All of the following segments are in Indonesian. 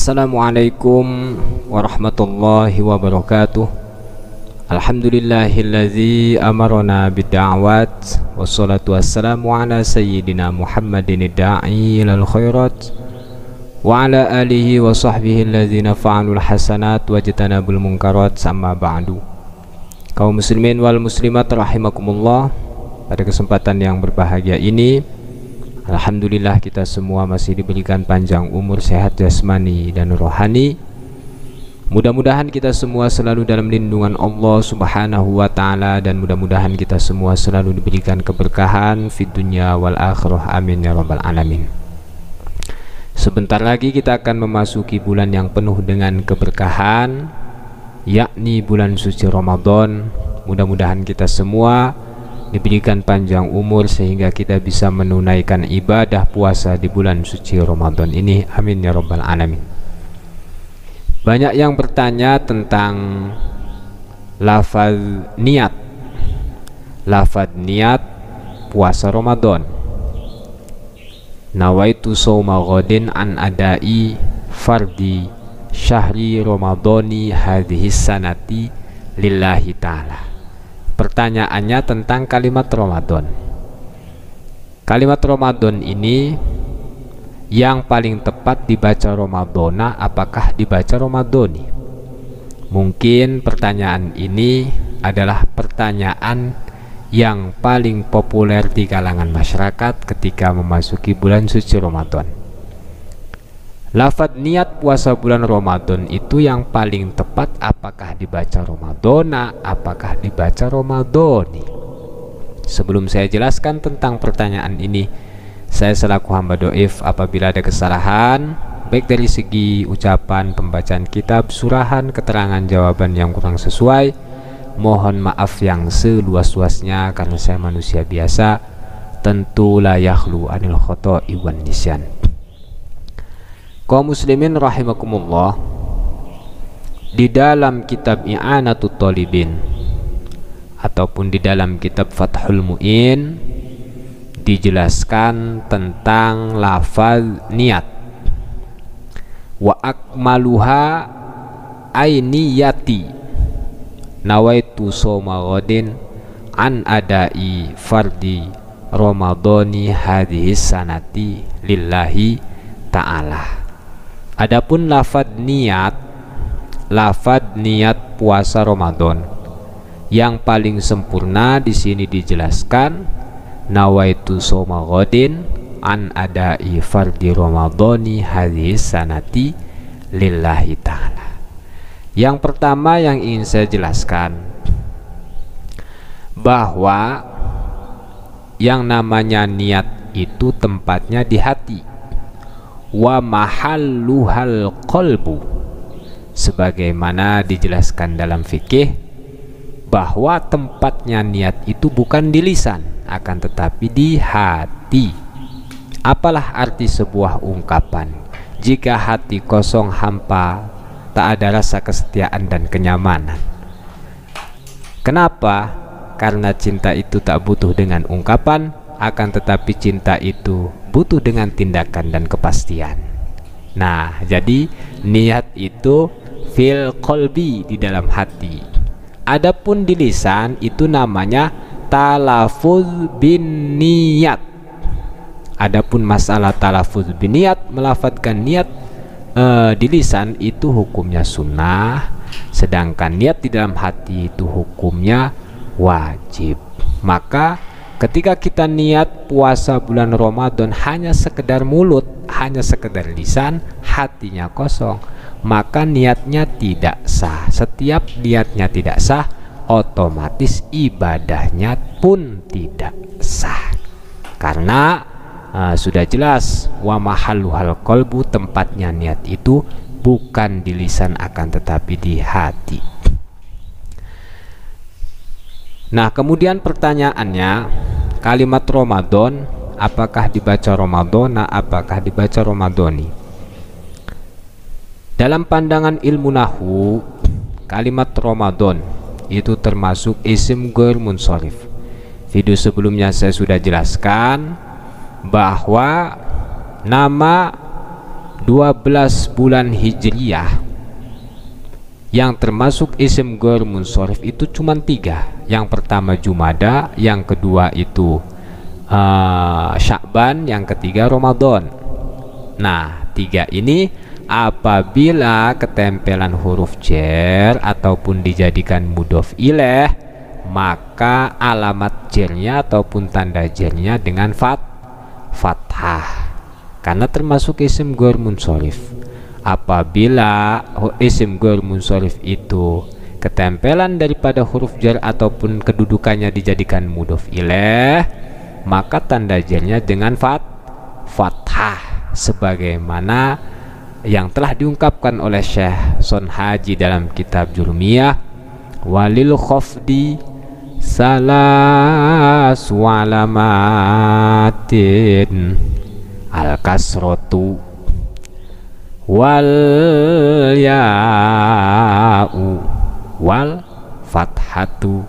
Assalamualaikum warahmatullahi wabarakatuh. Alhamdulillahilladzi amarna bid'awat wassalatu wassalamu ala sayyidina Muhammadin da'i ilal khairat wa ala alihi wa sahbihi alladzina fa'alul hasanat wajtanabul munkarat, amma ba'du. Kaum muslimin wal muslimat rahimakumullah, pada kesempatan yang berbahagia ini alhamdulillah kita semua masih diberikan panjang umur, sehat jasmani dan rohani. Mudah-mudahan kita semua selalu dalam lindungan Allah Subhanahu wa Ta'ala, dan mudah-mudahan kita semua selalu diberikan keberkahan fid dunya wal akhirah, amin ya rabbal alamin. Sebentar lagi kita akan memasuki bulan yang penuh dengan keberkahan, yakni bulan suci Ramadan. Mudah-mudahan kita semua diberikan panjang umur sehingga kita bisa menunaikan ibadah puasa di bulan suci Ramadan ini, amin ya rabbal alamin. Banyak yang bertanya tentang lafaz niat puasa Ramadan. Nawaitu shauma ghadin an adai fardi syahri ramadhani hadhihi sanati lillahi ta'ala. Pertanyaannya tentang kalimat Ramadan. Kalimat Ramadan ini yang paling tepat dibaca Ramadhana, apakah dibaca Ramadhani? Mungkin pertanyaan ini adalah pertanyaan yang paling populer di kalangan masyarakat ketika memasuki bulan suci Ramadan. Lafaz niat puasa bulan Ramadan itu yang paling tepat, apakah dibaca Ramadhana, apakah dibaca Ramadhani? Sebelum saya jelaskan tentang pertanyaan ini, saya selaku hamba doif apabila ada kesalahan baik dari segi ucapan, pembacaan kitab, surahan, keterangan jawaban yang kurang sesuai, mohon maaf yang seluas-luasnya karena saya manusia biasa, tentu la yakhlu anil khoto'i wan nisyan. Kaum muslimin rahimakumullah, di dalam kitab I'anatut Thalibin ataupun di dalam kitab Fathul Mu'in dijelaskan tentang lafaz niat. Wa akmaluha ainiyati nawaitu shauma ghadin an adai fardi ramadhani hadhihi sanati lillahi ta'ala. Adapun lafaz niat puasa Ramadan yang paling sempurna di sini dijelaskan nawaitu shauma ghadin an adai fardi ramadhani hadhihi sanati lillahi ta'ala. Yang pertama yang ingin saya jelaskan, bahwa yang namanya niat itu tempatnya di hati. Wa mahalluhal qalbu, sebagaimana dijelaskan dalam fikih bahwa tempatnya niat itu bukan di lisan, akan tetapi di hati. Apalah arti sebuah ungkapan, jika hati kosong hampa, tak ada rasa kesetiaan dan kenyamanan? Kenapa? Karena cinta itu tak butuh dengan ungkapan, akan tetapi cinta itu butuh dengan tindakan dan kepastian. Nah, jadi niat itu fil qalbi, di dalam hati. Adapun di lisan itu namanya talafuz bin niat. Adapun masalah talafuz bin niat, melafadzkan niat di lisan itu hukumnya sunnah, sedangkan niat di dalam hati itu hukumnya wajib. Maka ketika kita niat puasa bulan Ramadan hanya sekedar mulut, hanya sekedar lisan, hatinya kosong, maka niatnya tidak sah. Setiap niatnya tidak sah, otomatis ibadahnya pun tidak sah. Karena sudah jelas wa mahalluhal qalbu, tempatnya niat itu bukan di lisan akan tetapi di hati. Nah, kemudian pertanyaannya, kalimat Ramadan apakah dibaca Ramadhana, apakah dibaca Ramadhani? Dalam pandangan ilmu nahwu, kalimat Ramadan itu termasuk isim ghair munsharif. Video sebelumnya saya sudah jelaskan bahwa nama 12 bulan Hijriyah yang termasuk isim ghair munsharif itu cuma 3. Yang pertama Jumada, yang kedua itu Sya'ban, yang ketiga Ramadan. Nah, 3 ini apabila ketempelan huruf jar ataupun dijadikan mudhof ilaih, maka alamat jarnya ataupun tanda jarnya dengan fathah, karena termasuk isim ghair munsharif. Apabila isim ghair munsharif itu ketempelan daripada huruf jar ataupun kedudukannya dijadikan mudhof ilaih, maka tanda jarnya dengan fathah, sebagaimana yang telah diungkapkan oleh Syekh Son Haji dalam kitab Jurumiyah. Walil khafdi salasu alamatin al kasrotu wal ya'u wal fathatu.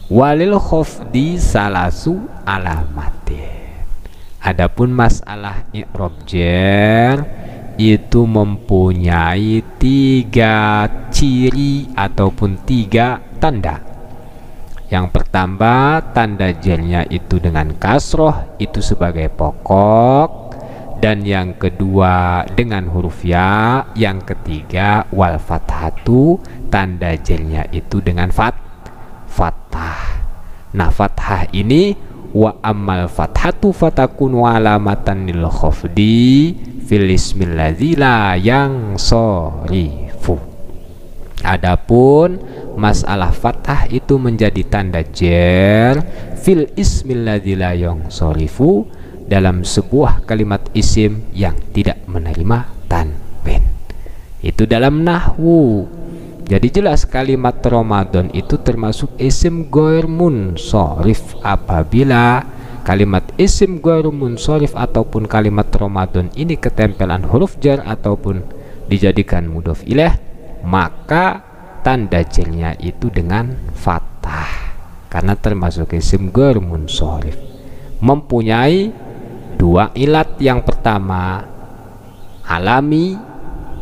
Walil khafdi salasu alamatin. Adapun masalah i'rab jar itu mempunyai 3 ciri ataupun 3 tanda. Yang pertama, tanda jarnya itu dengan kasroh, itu sebagai pokok. Dan yang kedua dengan huruf ya. Yang ketiga wal fathatu, tanda jarnya itu dengan fathah. Nah, fathah ini wa ammal fathatu fatakun alamatan lil khafdi fil ismil ladzi la yansarifu. Adapun masalah fathah itu menjadi tanda jar fil ismil ladzi la yansarifu, dalam sebuah kalimat isim yang tidak menerima tanwin. Itu dalam nahwu. Jadi jelas kalimat Ramadan itu termasuk isim ghair munsharif apabila kalimat isim ghair munsharif ataupun kalimat Ramadan ini ketempelan huruf jar ataupun dijadikan mudhof ilaih, maka tanda jarnya itu dengan fathah, karena termasuk isim ghair munsharif. Mempunyai 2 ilat. Yang pertama alami,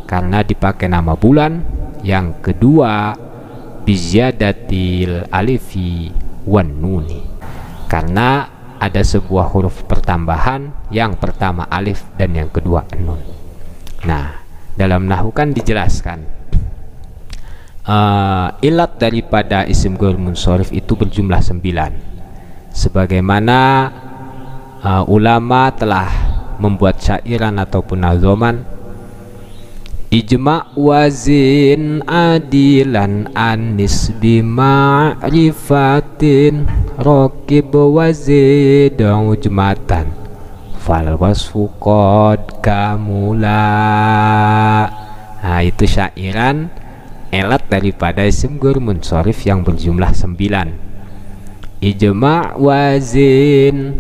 karena dipakai nama bulan. Yang kedua biziyadatil alifi wan nuni, karena ada sebuah huruf pertambahan, yang pertama alif dan yang kedua nun. Nah, dalam nahwu kan dijelaskan ilat daripada isim ghair munsharif itu berjumlah 9, sebagaimana ulama telah membuat syairan ataupun nazoman. Ijma' wazin adilan anis bima'rifatin rokib wazid ujmatan fal wasfu qad kamula. Nah, itu syairan elat daripada isim ghair munsharif yang berjumlah 9. Ijma' wazin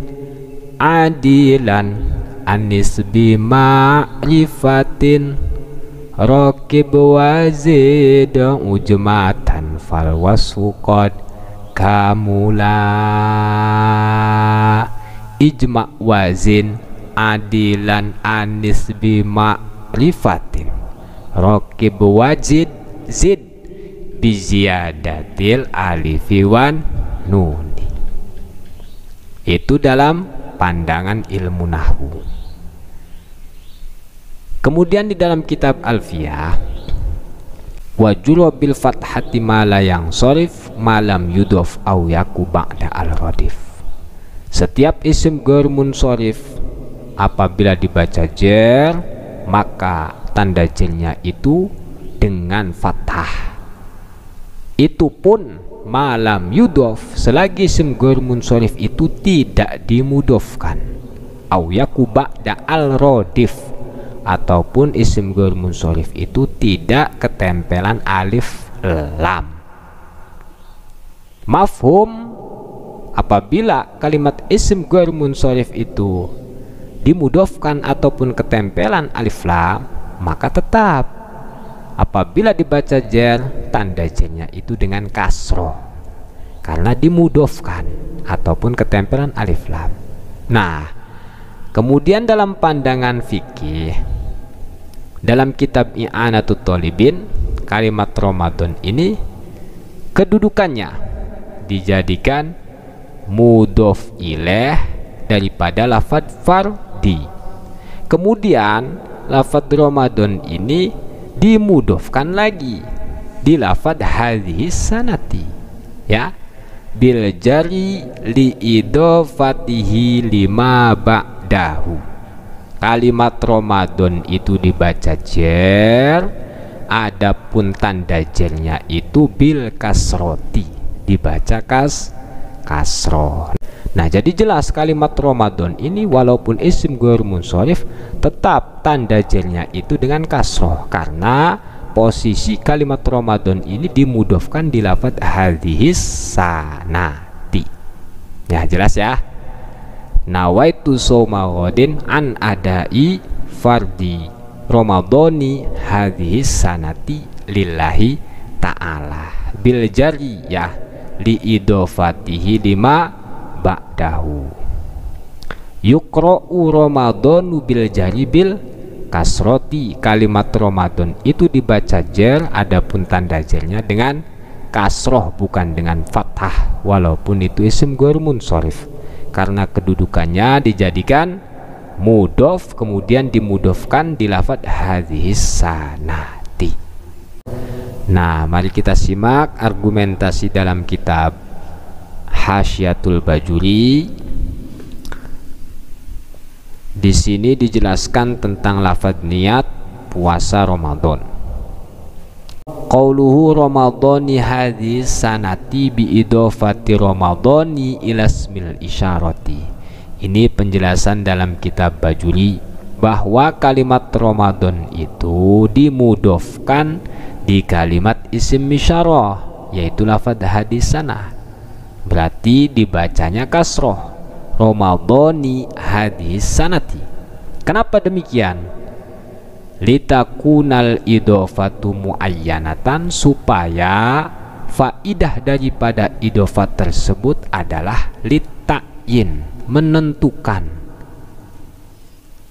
adilan anis bima'rifatin rokib wazid ujmatan fal wasfu qad kamula. Ijma' wazin adilan anis bima'rifatin rokib wazid zid biziyadatil alifi wan nuni. Itu dalam pandangan ilmu nahwu. Kemudian di dalam kitab Alfiyah, wajura bil fathati ma la yansharif malam yudhof au yaku ba'da al-radif. Setiap isim ghair munsharif apabila dibaca jar, maka tanda jarnya itu dengan fathah. Itu pun malam yudhof, selagi isim ghair munsharif itu tidak dimudhofkan, au yaku ba'da al-radif, ataupun isim ghair munsharif itu tidak ketempelan alif lam. Mafhum, apabila kalimat isim ghair munsharif itu dimudhofkan ataupun ketempelan alif lam, maka tetap apabila dibaca jar, tanda jarnya itu dengan kasroh, karena dimudhofkan ataupun ketempelan alif lam. Nah, kemudian dalam pandangan fikih dalam kitab I'anatut Thalibin, kalimat Ramadan ini kedudukannya dijadikan mudhof ilaih daripada lafadz fardi. Kemudian lafadz Ramadan ini dimudhofkan lagi di lafadz hadhis sanati, ya, bil jari li idofatihi lima ba'dahu. Kalimat Ramadan itu dibaca jer, adapun tanda jernya itu bil kasroti, dibaca kasroh. Nah, jadi jelas kalimat Ramadan ini walaupun isim ghair munsharif tetap tanda jernya itu dengan kasroh, karena posisi kalimat Ramadan ini dimudhofkan di lafadz hadhis sanati. Ya, jelas ya. Nawaitu shauma ghadin an adai fardi ramadhani hadhis sanati lillahi ta'ala bil jari, ya, li idofatihi lima ba'dahu. Yuqra'u ramadhanu bil jari bil kasroti. Kalimat Ramadan itu dibaca jer, adapun tanda jernya dengan kasroh bukan dengan fathah, walaupun itu isim ghair munsharif, karena kedudukannya dijadikan mudhof kemudian dimudhofkan di lafadz hadhis sanati. Nah, mari kita simak argumentasi dalam kitab Hasyiatul Bajuri. Di sini dijelaskan tentang lafadz niat puasa Ramadan. Qauluhu Ramadhani hadhis sanati bi idofati Ramadhani ila ismil isyarati. Ini penjelasan dalam kitab Bajuri bahwa kalimat Ramadan itu dimudhofkan di kalimat isim isyarah, yaitu lafadz hadis sanah. Berarti dibacanya kasroh, Ramadhani hadis sanati. Kenapa demikian? Litakunal idofatu muayyanatan, supaya faidah daripada idofat tersebut adalah litakyin, menentukan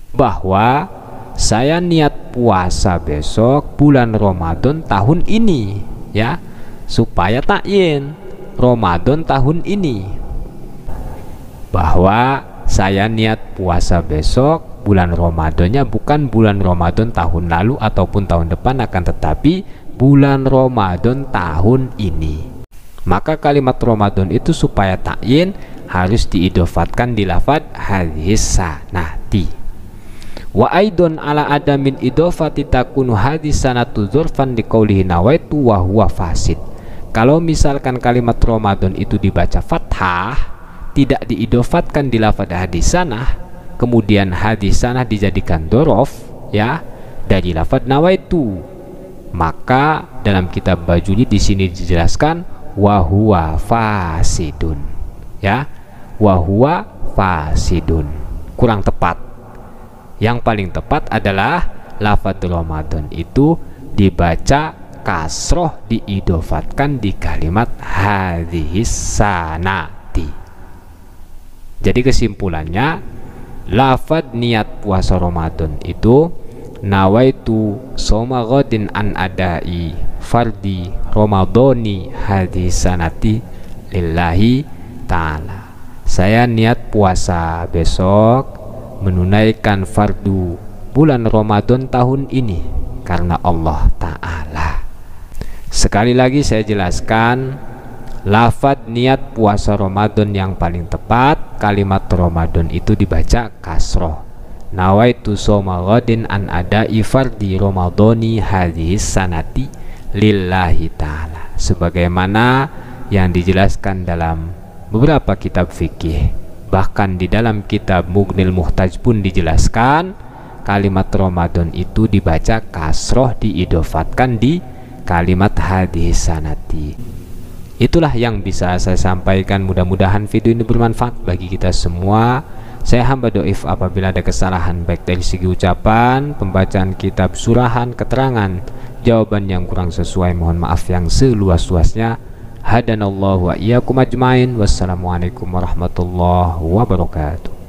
bahwa saya niat puasa besok bulan Ramadan tahun ini, ya, supaya takyin Ramadan tahun ini, bahwa saya niat puasa besok bulan Ramadannya bukan bulan Ramadan tahun lalu ataupun tahun depan, akan tetapi bulan Ramadan tahun ini. Maka kalimat Ramadan itu supaya takyin harus diidofatkan di lafadz hadhis sanati. Wa aidon ala adamin idofati takunu hadhis sanatu dzurfan liqaulihi nawaitu wa huwa fasid. Kalau misalkan kalimat Ramadan itu dibaca fathah, tidak diidofatkan di lafadz hadis sanah, kemudian hadis sanah dijadikan dorof, ya, dari lafadz nawaitu, maka dalam kitab Bajuri di sini dijelaskan wahuwa fasidun, ya, wahuwa fasidun, kurang tepat. Yang paling tepat adalah lafadz Ramadan itu dibaca kasroh, diidofatkan di kalimat hadhis sanati. Jadi kesimpulannya, lafadz niat puasa Ramadan itu nawaitu shauma ghadin an adai fardi Ramadhani hadhis sanati lillahi ta'ala. Saya niat puasa besok menunaikan fardu bulan Ramadan tahun ini karena Allah Ta'ala. Sekali lagi saya jelaskan, lafadz niat puasa Ramadan yang paling tepat, kalimat Ramadan itu dibaca kasroh. Nawaitu shauma ghadin an adai fardi Ramadhani hadhis sanati lillahi ta'ala, sebagaimana yang dijelaskan dalam beberapa kitab fikih. Bahkan di dalam kitab Mughnil Muhtaj pun dijelaskan kalimat Ramadan itu dibaca kasroh, diidofatkan di kalimat hadhis sanati. Itulah yang bisa saya sampaikan. Mudah-mudahan video ini bermanfaat bagi kita semua. Saya hamba doif apabila ada kesalahan baik dari segi ucapan, pembacaan kitab, surahan, keterangan, jawaban yang kurang sesuai, mohon maaf yang seluas-luasnya. Hadanallahu wa iyyakum ajmain. Wassalamualaikum warahmatullahi wabarakatuh.